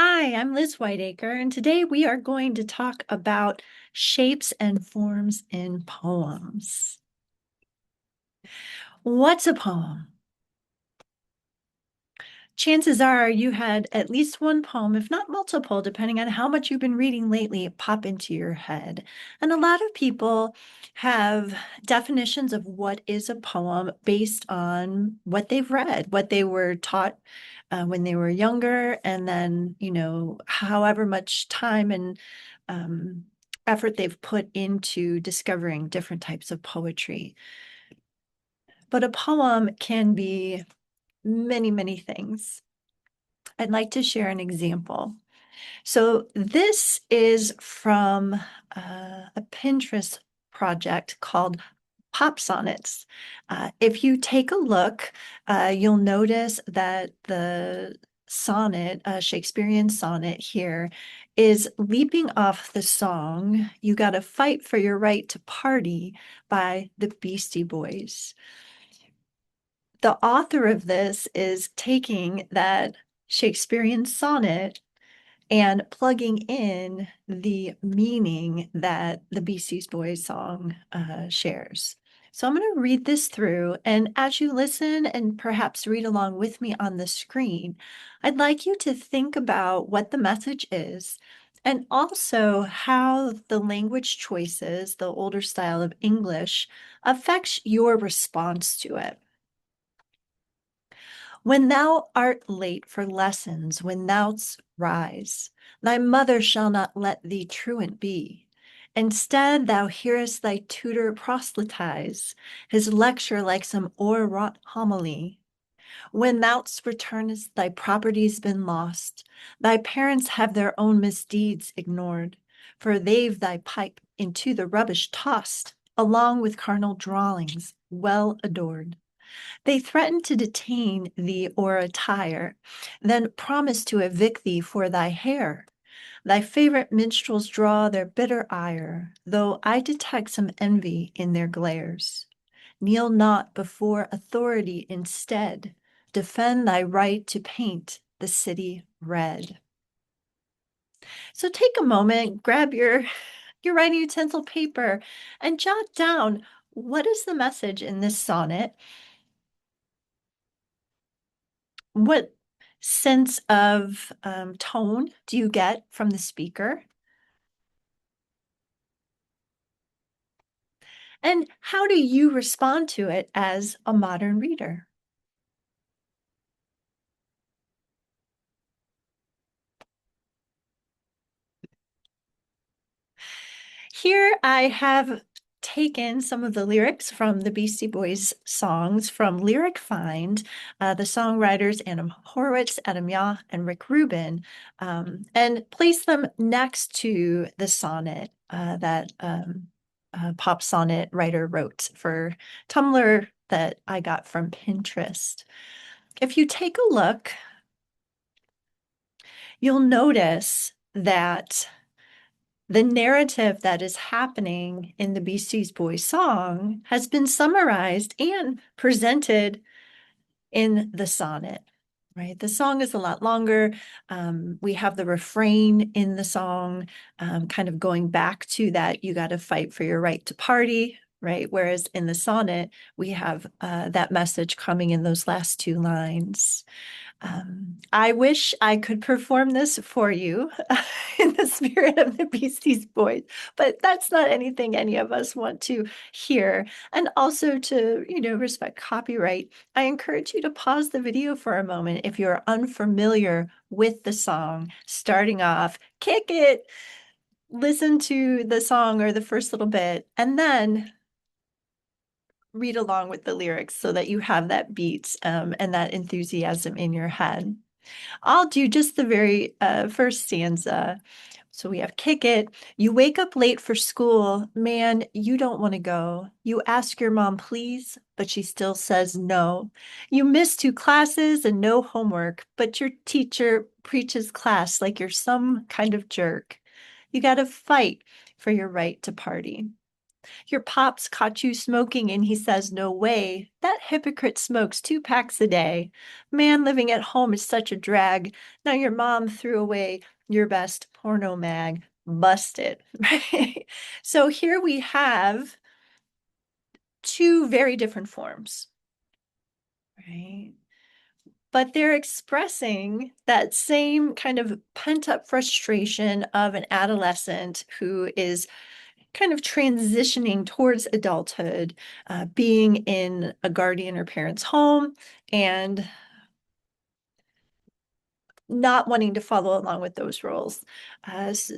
Hi, I'm Liz Whiteacre, and today we are going to talk about shapes and forms in poems. What's a poem? Chances are you had at least one poem, if not multiple, depending on how much you've been reading lately, pop into your head. And a lot of people have definitions of what is a poem based on what they've read, what they were taught when they were younger, and then, however much time and um, effort they've put into discovering different types of poetry. But a poem can be many, many things. I'd like to share an example. So this is from a Pinterest project called Pop Sonnets. If you take a look, you'll notice that the sonnet, Shakespearean sonnet here, is leaping off the song "You Gotta Fight for Your Right to Party" by the Beastie Boys. The author of this is taking that Shakespearean sonnet and plugging in the meaning that the Beastie Boys song shares. So I'm going to read this through, and as you listen and perhaps read along with me on the screen, I'd like you to think about what the message is and also how the language choices, the older style of English, affects your response to it. When thou art late for lessons, when thou'st rise, thy mother shall not let thee truant be. Instead, thou hearest thy tutor proselytize, his lecture like some o'erwrought homily. When thou'st returnest, thy property's been lost, thy parents have their own misdeeds ignored, for they've thy pipe into the rubbish tossed, along with carnal drawings, well adored. They threaten to detain thee or attire, then promise to evict thee for thy hair. Thy favorite minstrels draw their bitter ire, though I detect some envy in their glares. Kneel not before authority instead. Defend thy right to paint the city red. So take a moment, grab your writing utensil paper, and jot down what is the message in this sonnet. What sense of tone do you get from the speaker? And how do you respond to it as a modern reader? Here I have taken some of the lyrics from the Beastie Boys songs from Lyric Find, the songwriters Adam Horowitz, Adam Yah, and Rick Rubin, and placed them next to the sonnet that Pop Sonnet writer wrote for Tumblr that I got from Pinterest. If you take a look, you'll notice that the narrative that is happening in the Beastie Boys song has been summarized and presented in the sonnet, right? The song is a lot longer. We have the refrain in the song, kind of going back to that, you got to fight for your right to party, right? Whereas in the sonnet, we have that message coming in those last two lines. I wish I could perform this for you in the spirit of the Beastie Boys, but that's not anything any of us want to hear. And also to, respect copyright, I encourage you to pause the video for a moment if you're unfamiliar with the song. Starting off, kick it, listen to the song or the first little bit, and then read along with the lyrics so that you have that beat and that enthusiasm in your head. I'll do just the very first stanza. So we have kick it. You wake up late for school. Man, you don't want to go. You ask your mom, please, but she still says no. You miss two classes and no homework, but your teacher preaches class like you're some kind of jerk. You got to fight for your right to party. Your pops caught you smoking and he says, no way. That hypocrite smokes 2 packs a day. Man living at home is such a drag. Now your mom threw away your best porno mag. Busted. Right? So here we have two very different forms, right? But they're expressing that same kind of pent-up frustration of an adolescent who is kind of transitioning towards adulthood, being in a guardian or parent's home and not wanting to follow along with those roles. So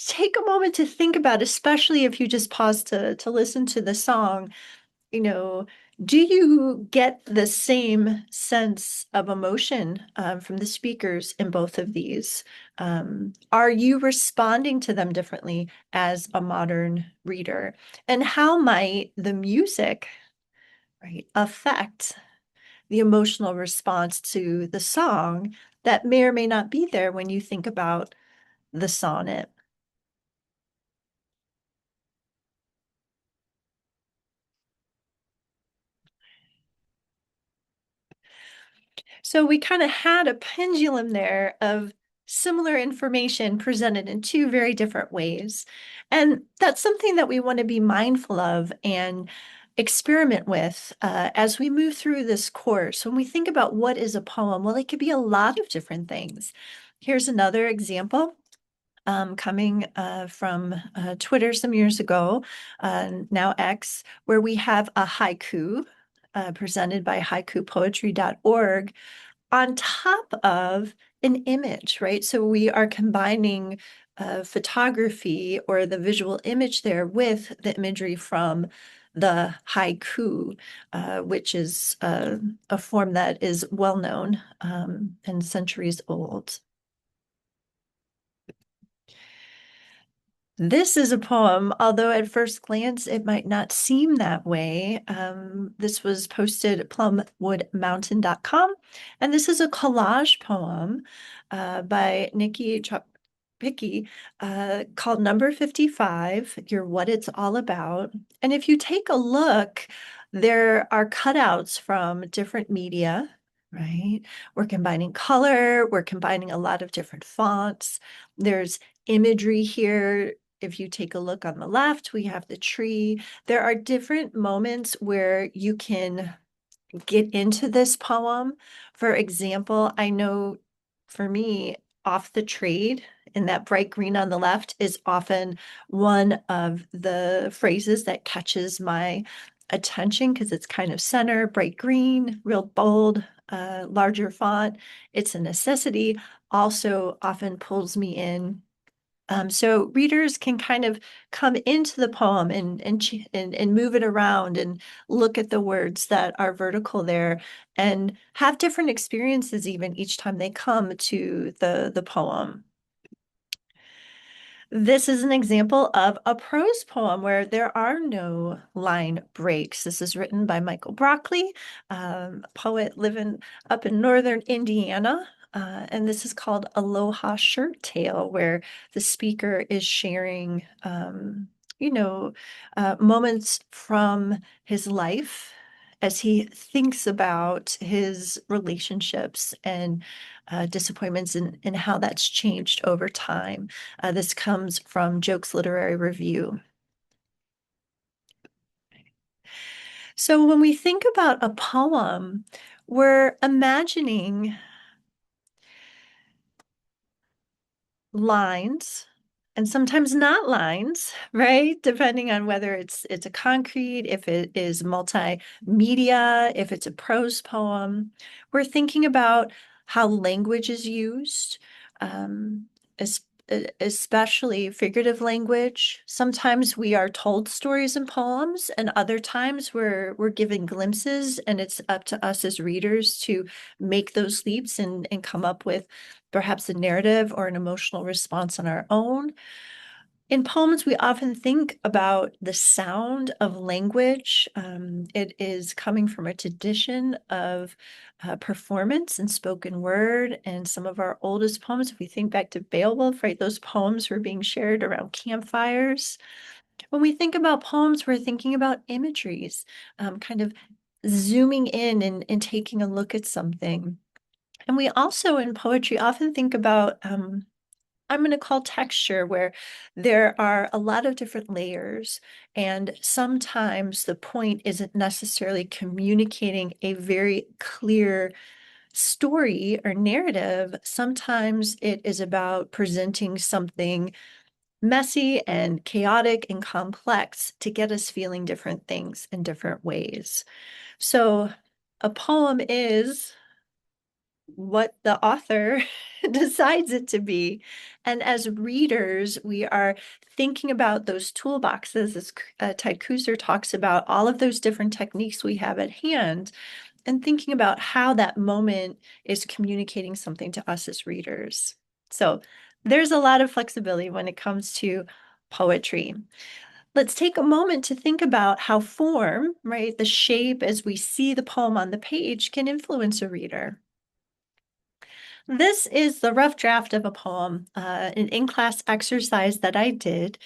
take a moment to think about, especially if you just pause to listen to the song, you know, do you get the same sense of emotion from the speakers in both of these? Are you responding to them differently as a modern reader? And how might the music, right, affect the emotional response to the song that may or may not be there when you think about the sonnet? So we kind of had a pendulum there of similar information presented in two very different ways. And that's something that we want to be mindful of and experiment with as we move through this course. When we think about what is a poem, well, it could be a lot of different things. Here's another example. Coming from Twitter some years ago, now X, where we have a haiku presented by haikupoetry.org on top of an image, right? So we are combining photography or the visual image there with the imagery from the haiku, which is a form that is well known and centuries old. This is a poem, although at first glance it might not seem that way. This was posted at plumwoodmountain.com, and this is a collage poem by Nikki Chopicki called Number 55, You're What It's All About. And if you take a look, there are cutouts from different media, right? We're combining color, we're combining a lot of different fonts. There's imagery here. If you take a look on the left, we have the tree. There are different moments where you can get into this poem. For example, I know for me, off the trade in that bright green on the left is often one of the phrases that catches my attention because it's kind of center, bright green, real bold, larger font. It's a necessity, also often pulls me in. So readers can kind of come into the poem and move it around and look at the words that are vertical there and have different experiences even each time they come to the poem. This is an example of a prose poem where there are no line breaks. This is written by Michael Broccoli, a poet living up in northern Indiana. And this is called Aloha Shirt Tail, where the speaker is sharing, you know, moments from his life as he thinks about his relationships and disappointments and how that's changed over time. This comes from Jokes Literary Review. So when we think about a poem, we're imagining lines and sometimes not lines, right? Depending on whether it's a concrete, if it is multimedia, if it's a prose poem. We're thinking about how language is used, um, es- especially figurative language. Sometimes we are told stories and poems, and other times we're given glimpses, and it's up to us as readers to make those leaps and come up with perhaps a narrative or an emotional response on our own. In poems, we often think about the sound of language. It is coming from a tradition of performance and spoken word. And some of our oldest poems, if we think back to Beowulf, right, those poems were being shared around campfires. When we think about poems, we're thinking about imageries, kind of zooming in and taking a look at something. And we also in poetry often think about, I'm going to call texture, where there are a lot of different layers. And sometimes the point isn't necessarily communicating a very clear story or narrative. Sometimes it is about presenting something messy and chaotic and complex to get us feeling different things in different ways. So a poem is what the author decides it to be. And as readers, we are thinking about those toolboxes, as Ted Kooser talks about, all of those different techniques we have at hand, and thinking about how that moment is communicating something to us as readers. So there's a lot of flexibility when it comes to poetry. Let's take a moment to think about how form, right, the shape as we see the poem on the page, can influence a reader. This is the rough draft of a poem, an in-class exercise that I did.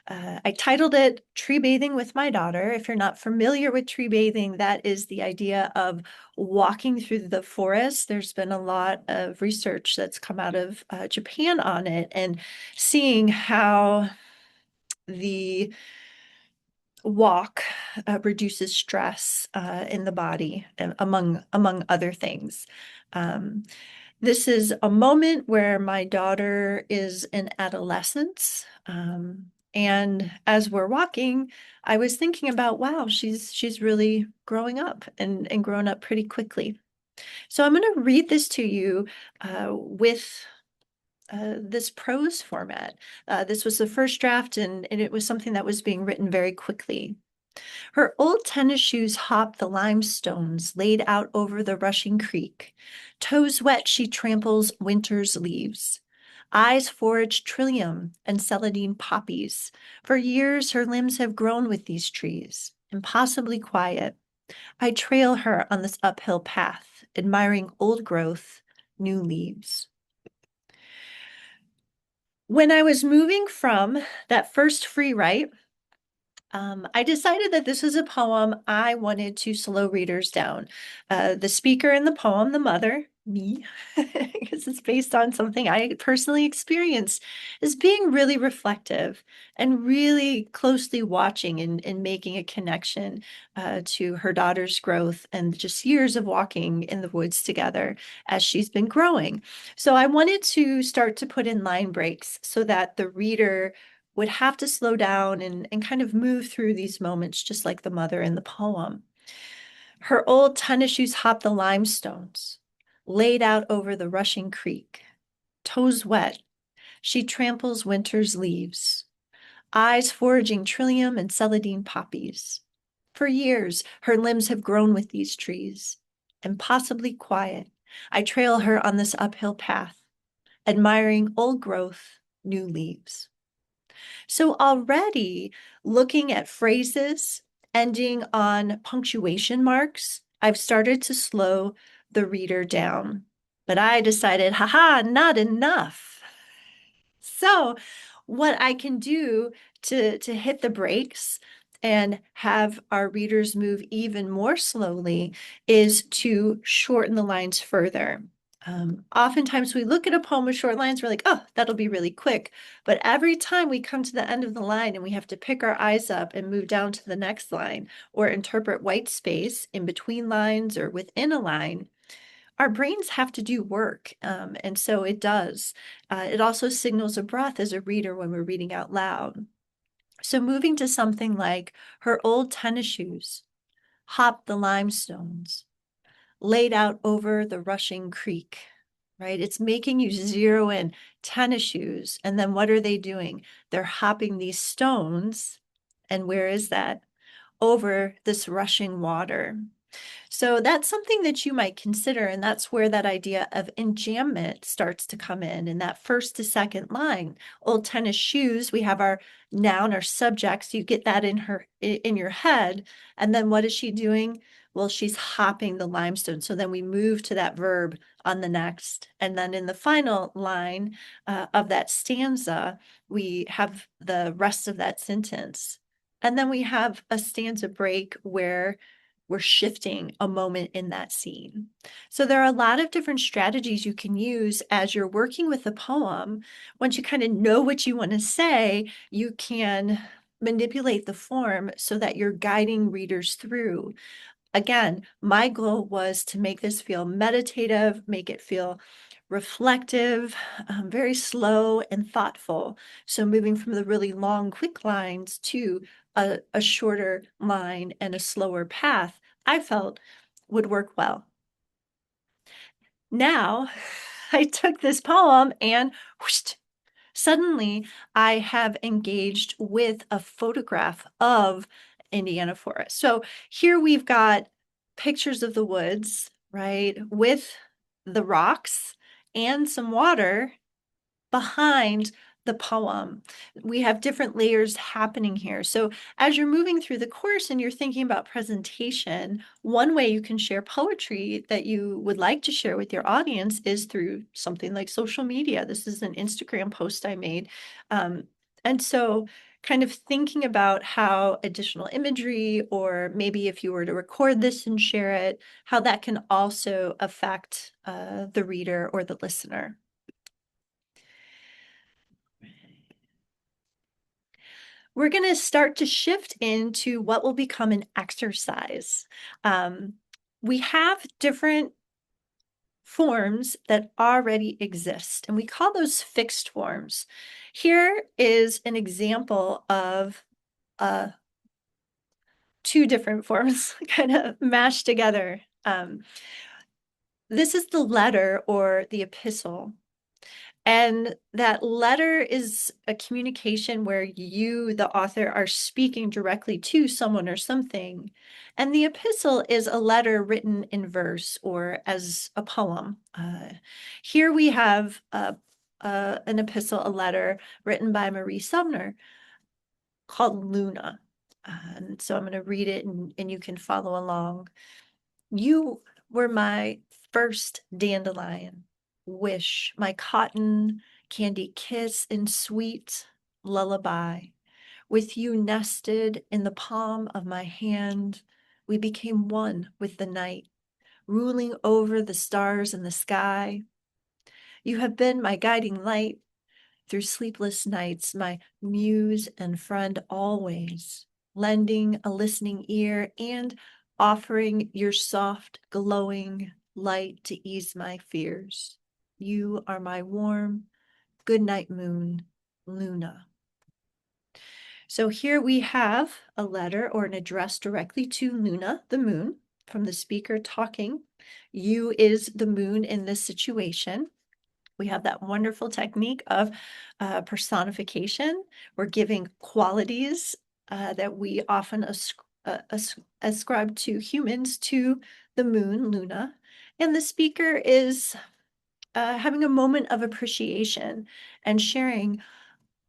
I titled it Tree Bathing with My Daughter. If you're not familiar with tree bathing, that is the idea of walking through the forest. There's been a lot of research that's come out of Japan on it, and seeing how the walk reduces stress in the body, and among other things. Um, this is a moment where my daughter is in adolescence. And as we're walking, I was thinking about, wow, she's really growing up and grown up pretty quickly. So I'm going to read this to you with this prose format. This was the first draft, and it was something that was being written very quickly. Her old tennis shoes hop the limestones laid out over the rushing creek. Toes wet, she tramples winter's leaves. Eyes forage trillium and celandine poppies. For years, her limbs have grown with these trees, impossibly quiet. I trail her on this uphill path, admiring old growth, new leaves. When I was moving from that first free write, I decided that this was a poem I wanted to slow readers down. The speaker in the poem, the mother, me, because it's based on something I personally experienced, is being really reflective and really closely watching and making a connection to her daughter's growth and just years of walking in the woods together as she's been growing. So I wanted to start to put in line breaks so that the reader would have to slow down and kind of move through these moments, just like the mother in the poem. Her old tennis shoes hop the limestones, laid out over the rushing creek. Toes wet, she tramples winter's leaves, eyes foraging trillium and celandine poppies. For years, her limbs have grown with these trees, impossibly quiet. I trail her on this uphill path, admiring old growth, new leaves. So already looking at phrases ending on punctuation marks, I've started to slow the reader down. But I decided, haha, not enough. So what I can do to hit the brakes and have our readers move even more slowly is to shorten the lines further. Oftentimes we look at a poem with short lines, we're like, oh, that'll be really quick. But every time we come to the end of the line and we have to pick our eyes up and move down to the next line or interpret white space in between lines or within a line, our brains have to do work. And so it does. It also signals a breath as a reader when we're reading out loud. So moving to something like her old tennis shoes, hop the limestones, laid out over the rushing creek, right? It's making you zero in tennis shoes. And then what are they doing? They're hopping these stones. And where is that? Over this rushing water. So that's something that you might consider, and that's where that idea of enjambment starts to come in that first to second line. Old tennis shoes, we have our noun, our subject, so you get that in your head. And then what is she doing? Well, she's hopping the limestone. So then we move to that verb on the next. And then in the final line of that stanza, we have the rest of that sentence. And then we have a stanza break where we're shifting a moment in that scene. So there are a lot of different strategies you can use as you're working with a poem. Once you kind of know what you want to say, you can manipulate the form so that you're guiding readers through. Again, my goal was to make this feel meditative, make it feel reflective, very slow and thoughtful. So moving from the really long, quick lines to a shorter line and a slower path, I felt would work well. Now, I took this poem and whoosh, suddenly I have engaged with a photograph of Indiana forest. So here we've got pictures of the woods, right, with the rocks and some water behind the poem. We have different layers happening here. So as you're moving through the course and you're thinking about presentation, one way you can share poetry that you would like to share with your audience is through something like social media. This is an Instagram post I made. And so kind of thinking about how additional imagery, or maybe if you were to record this and share it, how that can also affect the reader or the listener. We're going to start to shift into what will become an exercise. We have different forms that already exist, and we call those fixed forms. Here is an example of two different forms kind of mashed together. This is the letter or the epistle. And that letter is a communication where you, the author, are speaking directly to someone or something. And the epistle is a letter written in verse or as a poem. Here we have an epistle, a letter written by Marie Sumner called Luna. And so I'm going to read it and you can follow along. You were my first dandelion, wish, my cotton candy kiss and sweet lullaby. With you nested in the palm of my hand, we became one with the night, ruling over the stars in the sky. You have been my guiding light through sleepless nights, my muse and friend always, lending a listening ear and offering your soft, glowing light to ease my fears. You are my warm, good night moon, Luna. So here we have a letter or an address directly to Luna, the moon, from the speaker talking. You is the moon in this situation. We have that wonderful technique of personification. We're giving qualities that we often ascribe to humans to the moon, Luna. And the speaker is having a moment of appreciation and sharing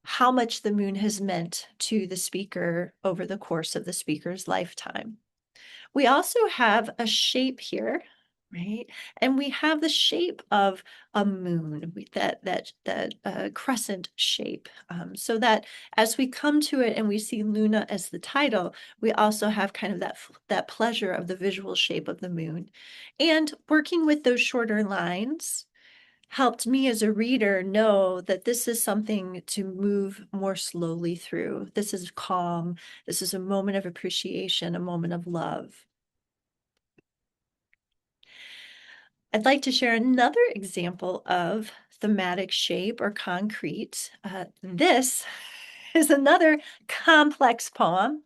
how much the moon has meant to the speaker over the course of the speaker's lifetime. We also have a shape here, right? And we have the shape of a moon, that crescent shape. So that as we come to it and we see Luna as the title, we also have kind of that pleasure of the visual shape of the moon. And working with those shorter lines helped me as a reader know that this is something to move more slowly through. This is calm. This is a moment of appreciation, a moment of love. I'd like to share another example of thematic shape or concrete. This is another complex poem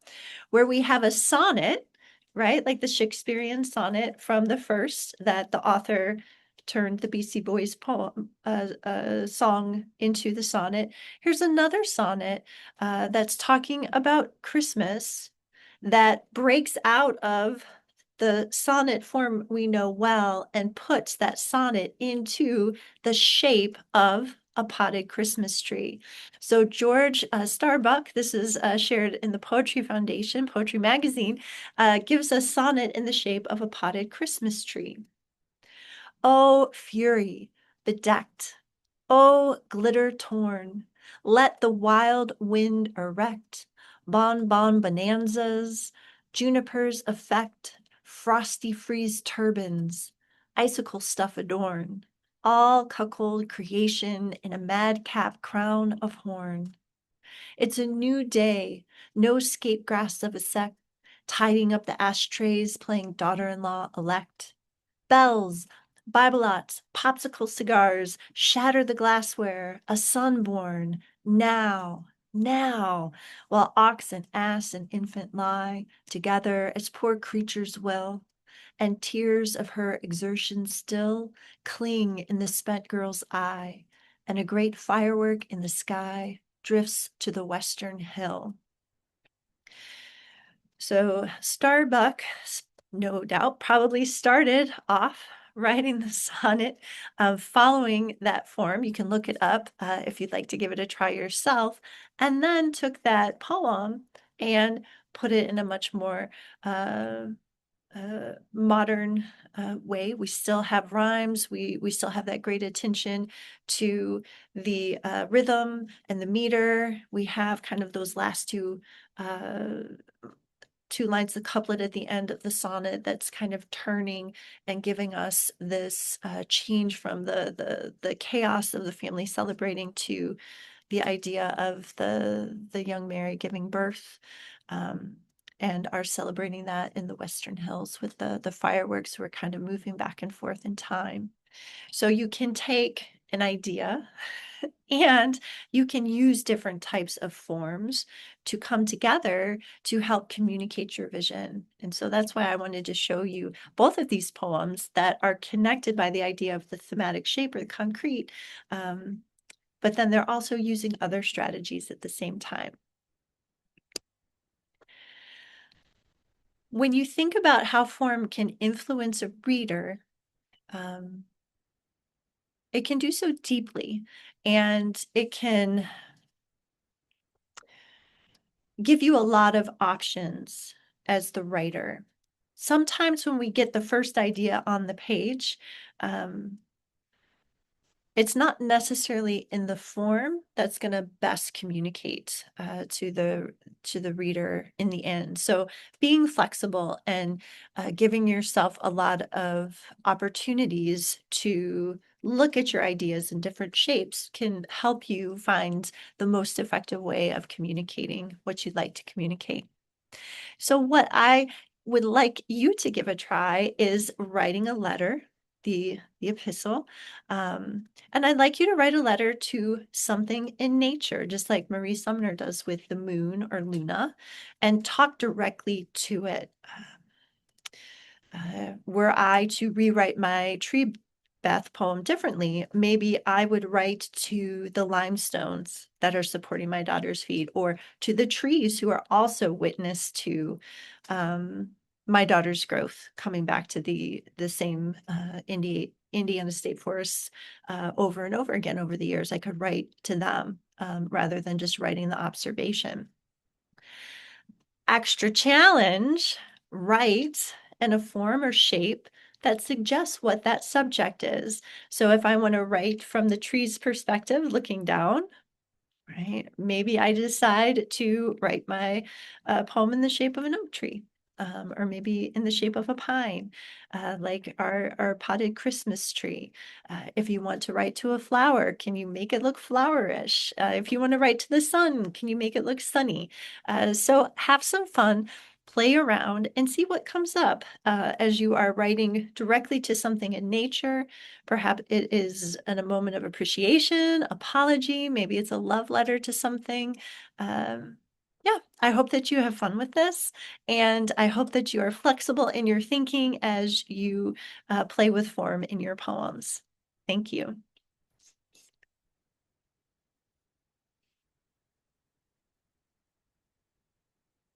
where we have a sonnet, right? Like the Shakespearean sonnet from the first that the author turned the Beastie Boys poem, song into the sonnet. Here's another sonnet that's talking about Christmas that breaks out of the sonnet form we know well and puts that sonnet into the shape of a potted Christmas tree. So George Starbuck, this is shared in the Poetry Foundation, Poetry Magazine, gives a sonnet in the shape of a potted Christmas tree. Oh, fury, bedecked, oh, glitter torn, let the wild wind erect bonbon bonanzas, junipers affect, frosty freeze turbans, icicle stuff adorn, all cuckold creation in a madcap crown of horn. It's a new day, no scapegrass of a sect, tidying up the ashtrays, playing daughter-in-law elect. Bells, Bibelots, popsicle cigars, shatter the glassware, a son born, now, now, while ox and ass and infant lie together as poor creatures will, and tears of her exertion still cling in the spent girl's eye, and a great firework in the sky drifts to the western hill. So Starbuck, no doubt, probably started off writing the sonnet following that form. You can look it up if you'd like to give it a try yourself, and then took that poem and put it in a much more modern way. We still have rhymes. We still have that great attention to the rhythm and the meter. We have kind of those last uh, two lines, the couplet at the end of the sonnet that's kind of turning and giving us this change from the chaos of the family celebrating to the idea of the young Mary giving birth. Um, and are celebrating that in the Western Hills with the fireworks. We're kind of moving back and forth in time. So you can take an idea and you can use different types of forms to come together to help communicate your vision. And so that's why I wanted to show you both of these poems that are connected by the idea of the thematic shape or the concrete, but then they're also using other strategies at the same time. When you think about how form can influence a reader, um, it can do so deeply, and it can give you a lot of options as the writer. Sometimes when we get the first idea on the page, um, it's not necessarily in the form that's going to best communicate to the reader in the end. So being flexible and giving yourself a lot of opportunities to look at your ideas in different shapes can help you find the most effective way of communicating what you'd like to communicate. So what I would like you to give a try is writing a letter, the epistle. And I'd like you to write a letter to something in nature, just like Marie Sumner does with the moon or Luna, and talk directly to it. Were I to rewrite my tree bath poem differently, maybe I would write to the limestones that are supporting my daughter's feet, or to the trees who are also witness to my daughter's growth, coming back to the same Indiana State Forests over and over again over the years. I could write to them rather than just writing the observation. Extra challenge, write in a form or shape that suggests what that subject is. So if I want to write from the tree's perspective, looking down, right, maybe I decide to write my poem in the shape of an oak tree. Or maybe in the shape of a pine, like our potted Christmas tree. If you want to write to a flower, can you make it look flowerish? If you want to write to the sun, can you make it look sunny? So have some fun, play around, and see what comes up as you are writing directly to something in nature. Perhaps it is in a moment of appreciation, apology, maybe it's a love letter to something. Yeah, I hope that you have fun with this, and I hope that you are flexible in your thinking as you play with form in your poems. Thank you.